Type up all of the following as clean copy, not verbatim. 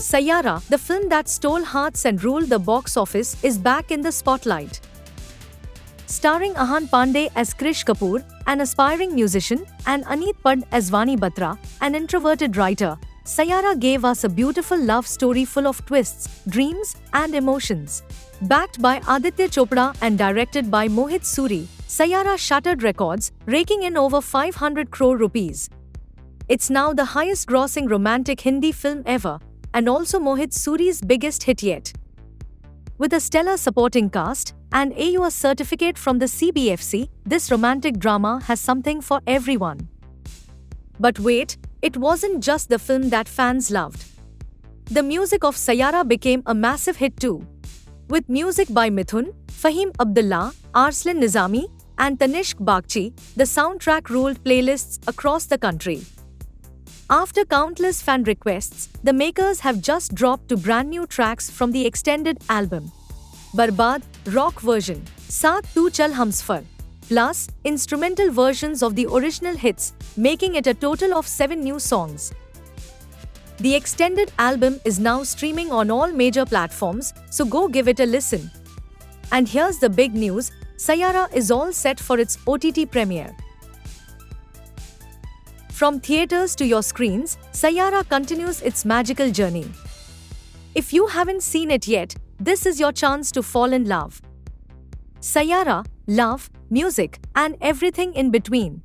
Saiyara, the film that stole hearts and ruled the box office, is back in the spotlight. Starring Ahan Pandey as Krish Kapoor, an aspiring musician, and Aneet Pad as Vani Batra, an introverted writer, Saiyara gave us a beautiful love story full of twists, dreams, and emotions. Backed by Aditya Chopra and directed by Mohit Suri, Saiyara shattered records, raking in over 500 crore rupees. It's now the highest-grossing romantic Hindi film ever, and also Mohit Suri's biggest hit yet. With a stellar supporting cast and AUA certificate from the CBFC, this romantic drama has something for everyone. But wait, it wasn't just the film that fans loved. The music of Saiyara became a massive hit too. With music by Mithun, Fahim Abdullah, Arslan Nizami, and Tanishq Bagchi, the soundtrack ruled playlists across the country. After countless fan requests, the makers have just dropped two brand new tracks from the extended album. Barbad, rock version, Saath Tu Chal Humsafar, plus instrumental versions of the original hits, making it a total of 7 new songs. The extended album is now streaming on all major platforms, so go give it a listen. And here's the big news, Saiyara is all set for its OTT premiere. From theaters to your screens, Saiyara continues its magical journey. If you haven't seen it yet, this is your chance to fall in love. Saiyara, love, music, and everything in between.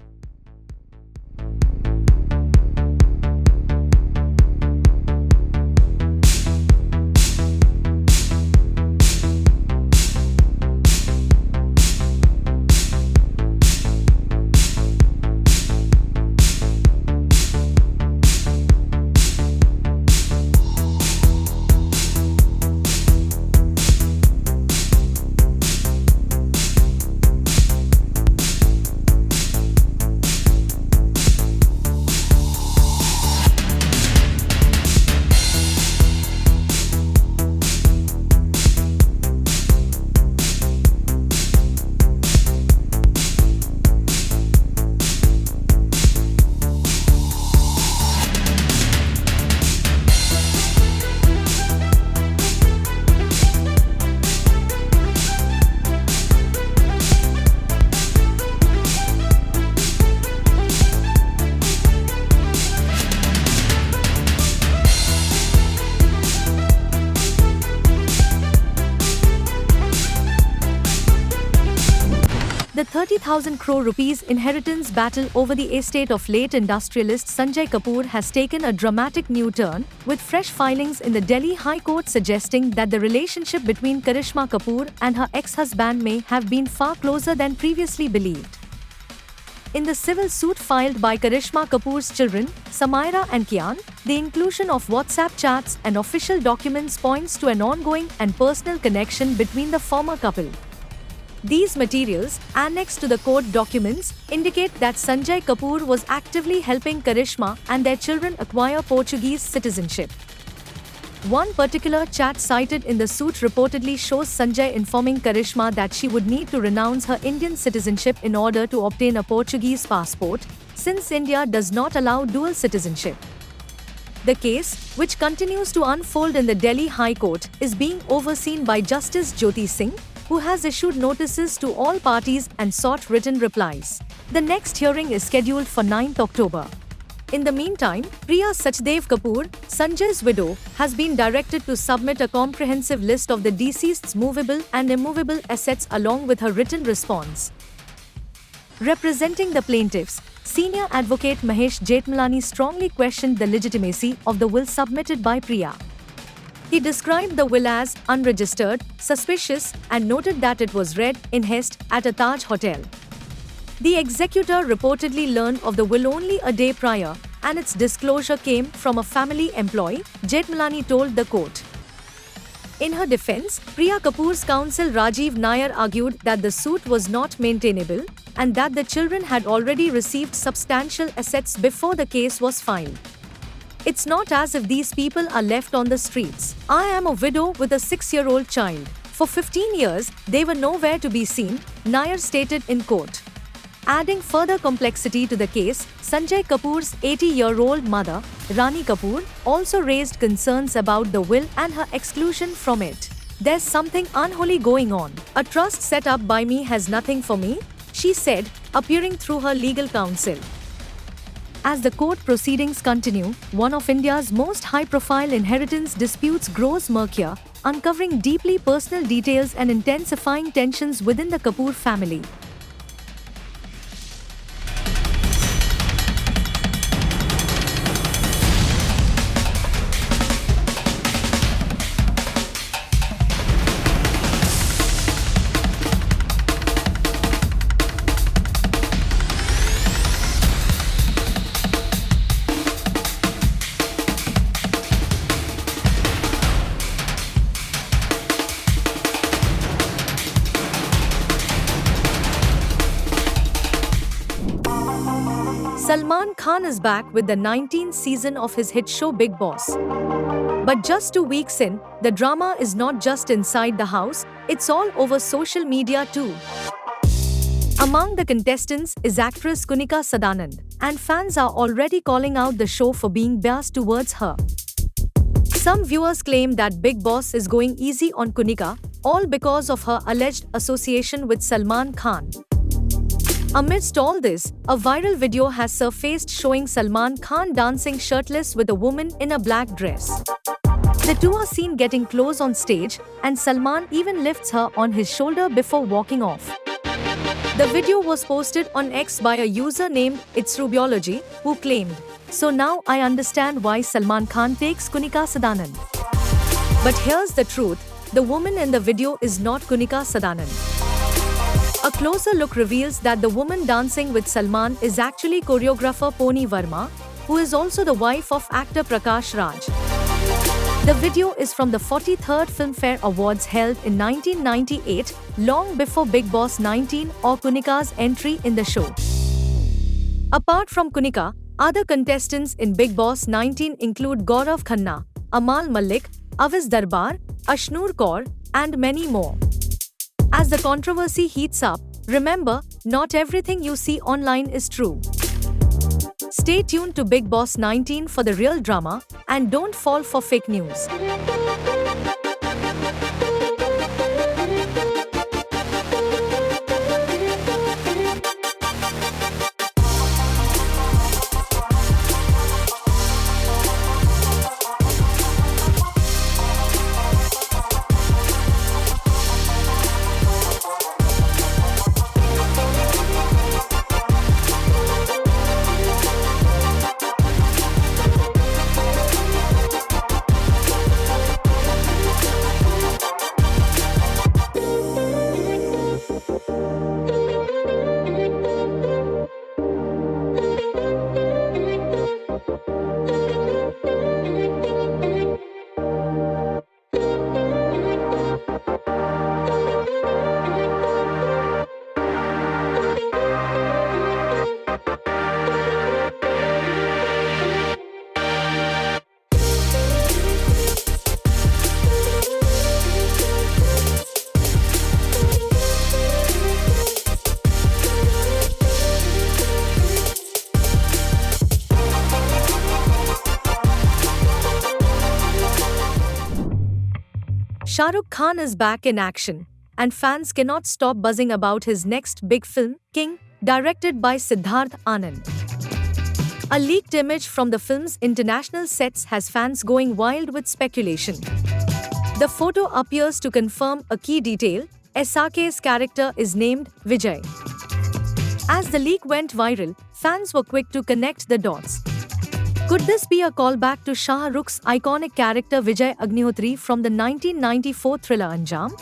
The 30,000 crore rupees inheritance battle over the estate of late industrialist Sanjay Kapoor has taken a dramatic new turn, with fresh filings in the Delhi High Court suggesting that the relationship between Karishma Kapoor and her ex-husband may have been far closer than previously believed. In the civil suit filed by Karishma Kapoor's children, Samaira and Kian, the inclusion of WhatsApp chats and official documents points to an ongoing and personal connection between the former couple. These materials, annexed to the court documents, indicate that Sanjay Kapoor was actively helping Karishma and their children acquire Portuguese citizenship. One particular chat cited in the suit reportedly shows Sanjay informing Karishma that she would need to renounce her Indian citizenship in order to obtain a Portuguese passport, since India does not allow dual citizenship. The case, which continues to unfold in the Delhi High Court, is being overseen by Justice Jyoti Singh, who has issued notices to all parties and sought written replies. The next hearing is scheduled for 9th October. In the meantime, Priya Sachdev Kapoor, Sanjay's widow, has been directed to submit a comprehensive list of the deceased's movable and immovable assets along with her written response. Representing the plaintiffs, senior advocate Mahesh Jethmalani strongly questioned the legitimacy of the will submitted by Priya. He described the will as unregistered, suspicious, and noted that it was read in haste at a Taj hotel. The executor reportedly learned of the will only a day prior, and its disclosure came from a family employee, Jethmalani told the court. In her defense, Priya Kapoor's counsel Rajiv Nair argued that the suit was not maintainable and that the children had already received substantial assets before the case was filed. It's not as if these people are left on the streets. I am a widow with a 6-year-old child. For 15 years, they were nowhere to be seen, Nair stated in court. Adding further complexity to the case, Sanjay Kapoor's 80-year-old mother, Rani Kapoor, also raised concerns about the will and her exclusion from it. "There's something unholy going on. A trust set up by me has nothing for me," she said, appearing through her legal counsel. As the court proceedings continue, one of India's most high-profile inheritance disputes grows murkier, uncovering deeply personal details and intensifying tensions within the Kapoor family. Salman Khan is back with the 19th season of his hit show Bigg Boss. But just 2 weeks in, the drama is not just inside the house, it's all over social media too. Among the contestants is actress Kunika Sadanand, and fans are already calling out the show for being biased towards her. Some viewers claim that Bigg Boss is going easy on Kunika, all because of her alleged association with Salman Khan. Amidst all this, a viral video has surfaced showing Salman Khan dancing shirtless with a woman in a black dress. The two are seen getting close on stage, and Salman even lifts her on his shoulder before walking off. The video was posted on X by a user named itsrubiology, who claimed, "So now I understand why Salman Khan takes Kunika Sadanand." But here's the truth, the woman in the video is not Kunika Sadanand. A closer look reveals that the woman dancing with Salman is actually choreographer Pony Verma, who is also the wife of actor Prakash Raj. The video is from the 43rd Filmfare Awards held in 1998, long before Bigg Boss 19 or Kunika's entry in the show. Apart from Kunika, other contestants in Bigg Boss 19 include Gaurav Khanna, Amal Malik, Aviz Darbar, Ashnoor Kaur, and many more. As the controversy heats up, remember, not everything you see online is true. Stay tuned to Bigg Boss 19 for the real drama, and don't fall for fake news. Shah Rukh Khan is back in action, and fans cannot stop buzzing about his next big film, King, directed by Siddharth Anand. A leaked image from the film's international sets has fans going wild with speculation. The photo appears to confirm a key detail: SRK's character is named Vijay. As the leak went viral, fans were quick to connect the dots. Could this be a callback to Shah Rukh's iconic character Vijay Agnihotri from the 1994 thriller Anjaam?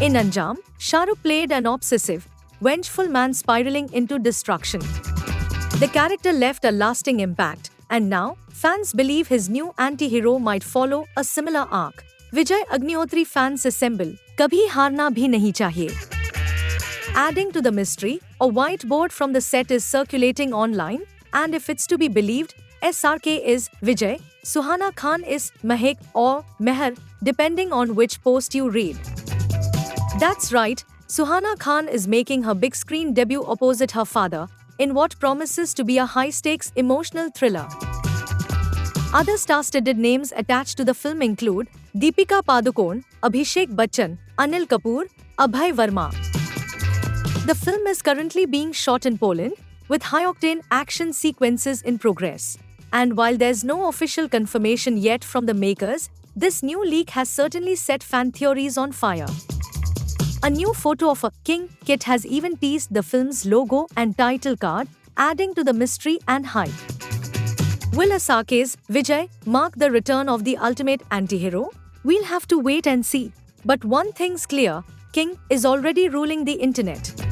In Anjaam, Shah Rukh played an obsessive, vengeful man spiraling into destruction. The character left a lasting impact, and now, fans believe his new anti-hero might follow a similar arc. Vijay Agnihotri fans assemble, kabhi harna bhi nahi chahiye. Adding to the mystery, a whiteboard from the set is circulating online, and if it's to be believed, SRK is Vijay, Suhana Khan is Mahek or Meher, depending on which post you read. That's right, Suhana Khan is making her big screen debut opposite her father in what promises to be a high-stakes emotional thriller. Other star-studded names attached to the film include Deepika Padukone, Abhishek Bachchan, Anil Kapoor, Abhay Verma. The film is currently being shot in Poland, with high-octane action sequences in progress. And while there's no official confirmation yet from the makers, this new leak has certainly set fan theories on fire. A new photo of a King kit has even teased the film's logo and title card, adding to the mystery and hype. Will Asake's Vijay mark the return of the ultimate antihero? We'll have to wait and see. But one thing's clear, King is already ruling the internet.